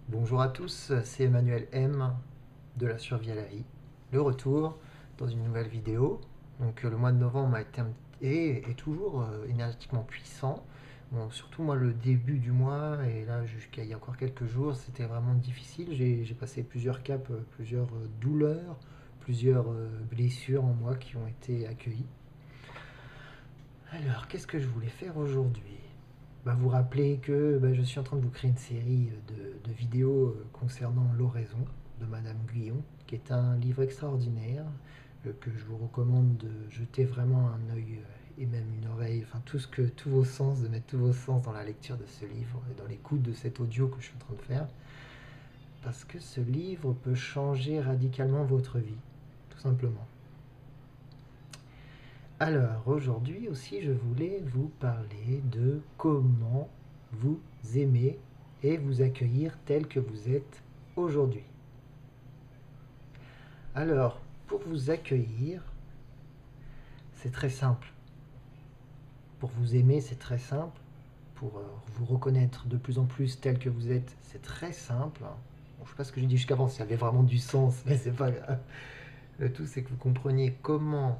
Bonjour à tous, c'est Emmanuel M de la survie à la vie. Le retour dans une nouvelle vidéo. Donc le mois de novembre a été est toujours énergétiquement puissant. Bon, surtout moi le début du mois et là jusqu'à il y a encore quelques jours c'était vraiment difficile. J'ai passé plusieurs caps, plusieurs douleurs, plusieurs blessures en moi qui ont été accueillies. Alors qu'est-ce que je voulais faire aujourd'hui? Vous rappelez que je suis en train de vous créer une série de vidéos concernant l'oraison de Madame Guyon, qui est un livre extraordinaire que je vous recommande de jeter vraiment un œil et même une oreille, enfin tous vos sens, de mettre tous vos sens dans la lecture de ce livre et dans l'écoute de cet audio que je suis en train de faire, parce que ce livre peut changer radicalement votre vie, tout simplement. Alors aujourd'hui aussi je voulais vous parler de comment vous aimer et vous accueillir tel que vous êtes aujourd'hui. Alors pour vous accueillir, c'est très simple. Pour vous aimer, c'est très simple. Pour vous reconnaître de plus en plus tel que vous êtes, c'est très simple. Bon, je ne sais pas ce que j'ai dit jusqu'avant, si ça avait vraiment du sens, mais c'est pas grave. Le tout, c'est que vous compreniez comment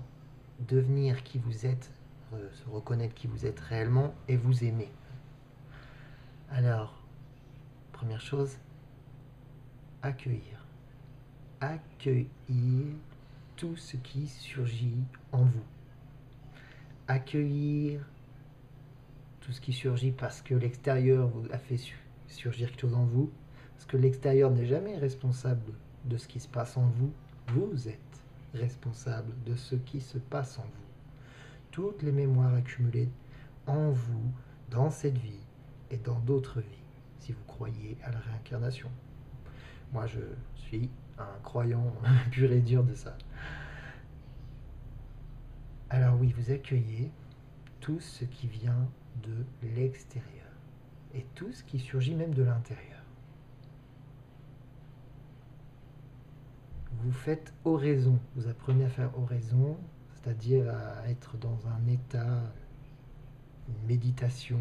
devenir qui vous êtes, se reconnaître qui vous êtes réellement et vous aimer. Alors, première chose, accueillir. Accueillir tout ce qui surgit en vous. Accueillir tout ce qui surgit parce que l'extérieur vous a fait surgir quelque chose en vous. Parce que l'extérieur n'est jamais responsable de ce qui se passe en vous. Vous êtes responsable de ce qui se passe en vous. Toutes les mémoires accumulées en vous, dans cette vie et dans d'autres vies, si vous croyez à la réincarnation. Moi, je suis un croyant pur et dur de ça. Alors oui, vous accueillez tout ce qui vient de l'extérieur et tout ce qui surgit même de l'intérieur. Vous faites oraison, vous apprenez à faire oraison, c'est-à-dire à être dans un état, une méditation,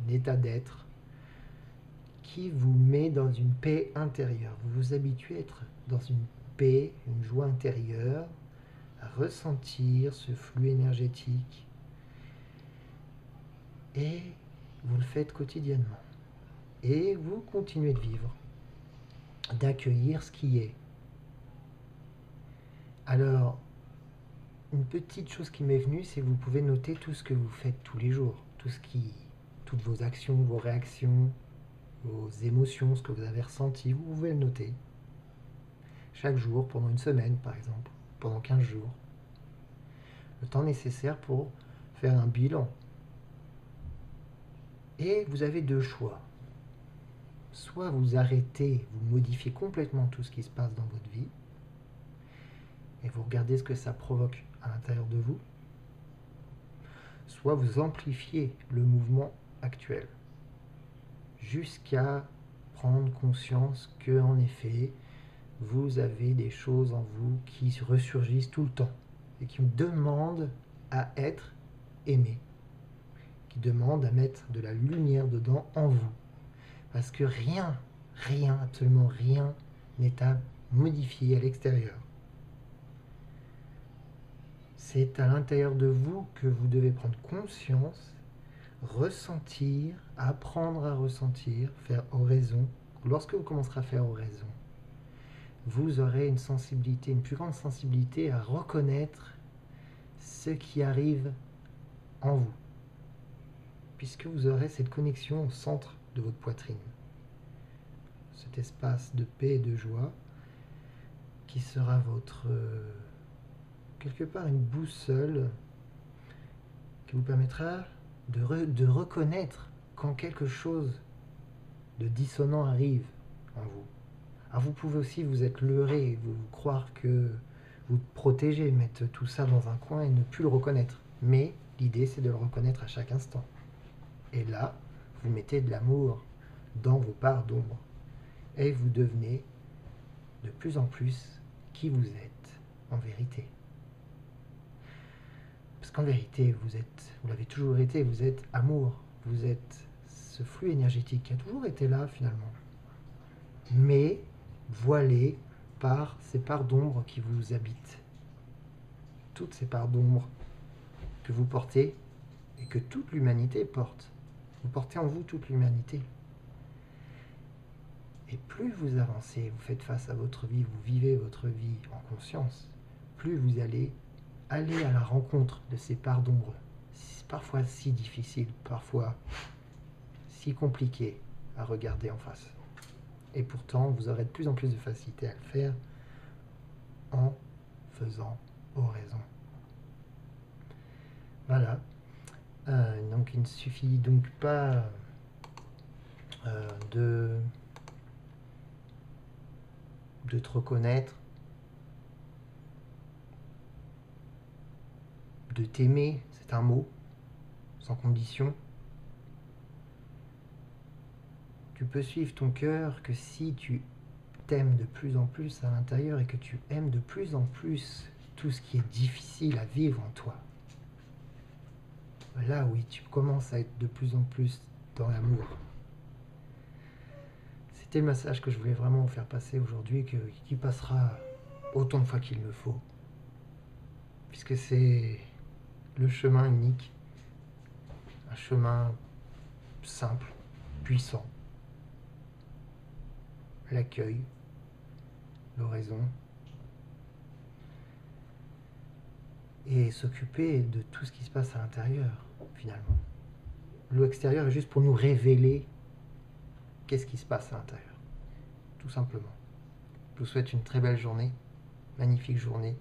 un état d'être qui vous met dans une paix intérieure. Vous vous habituez à être dans une paix, une joie intérieure, à ressentir ce flux énergétique et vous le faites quotidiennement. Et vous continuez de vivre, d'accueillir ce qui est. Alors, une petite chose qui m'est venue, c'est que vous pouvez noter tout ce que vous faites tous les jours, toutes vos actions, vos réactions, vos émotions, ce que vous avez ressenti, vous pouvez le noter. Chaque jour, pendant une semaine par exemple, pendant 15 jours. Le temps nécessaire pour faire un bilan. Et vous avez deux choix. Soit vous arrêtez, vous modifiez complètement tout ce qui se passe dans votre vie, et vous regardez ce que ça provoque à l'intérieur de vous, soit vous amplifiez le mouvement actuel, jusqu'à prendre conscience que, en effet, vous avez des choses en vous qui ressurgissent tout le temps et qui demandent à être aimées, qui demandent à mettre de la lumière dedans en vous. Parce que rien, absolument rien n'est à modifier à l'extérieur. C'est à l'intérieur de vous que vous devez prendre conscience, ressentir, apprendre à ressentir, faire oraison. Lorsque vous commencerez à faire oraison, vous aurez une sensibilité, une plus grande sensibilité à reconnaître ce qui arrive en vous, puisque vous aurez cette connexion au centre de votre poitrine, cet espace de paix et de joie qui sera votre, quelque part, une boussole qui vous permettra de reconnaître quand quelque chose de dissonant arrive en vous. Alors vous pouvez aussi vous être leurré, vous croire que vous protégez, mettre tout ça dans un coin et ne plus le reconnaître. Mais l'idée, c'est de le reconnaître à chaque instant. Et là, vous mettez de l'amour dans vos parts d'ombre. Et vous devenez de plus en plus qui vous êtes en vérité. Parce qu'en vérité, vous l'avez toujours été, vous êtes amour. Vous êtes ce flux énergétique qui a toujours été là finalement. mais voilé par ces parts d'ombre qui vous habitent. Toutes ces parts d'ombre que vous portez et que toute l'humanité porte. Vous portez en vous toute l'humanité. Et plus vous avancez, vous faites face à votre vie, vous vivez votre vie en conscience, plus vous allez aller à la rencontre de ces parts d'ombre, parfois si difficiles, parfois si compliquées à regarder en face. Et pourtant, vous aurez de plus en plus de facilité à le faire en faisant oraison. Voilà. Donc il ne suffit donc pas de te reconnaître, de t'aimer, c'est un mot, sans condition. Tu peux suivre ton cœur que si tu t'aimes de plus en plus à l'intérieur et que tu aimes de plus en plus tout ce qui est difficile à vivre en toi. Là, oui, tu commences à être de plus en plus dans l'amour. C'était le message que je voulais vraiment vous faire passer aujourd'hui, qui passera autant de fois qu'il le faut. Puisque c'est le chemin unique, un chemin simple, puissant. L'accueil, l'oraison, et s'occuper de tout ce qui se passe à l'intérieur, finalement. L'extérieur est juste pour nous révéler qu'est-ce qui se passe à l'intérieur, tout simplement. Je vous souhaite une très belle journée, magnifique journée,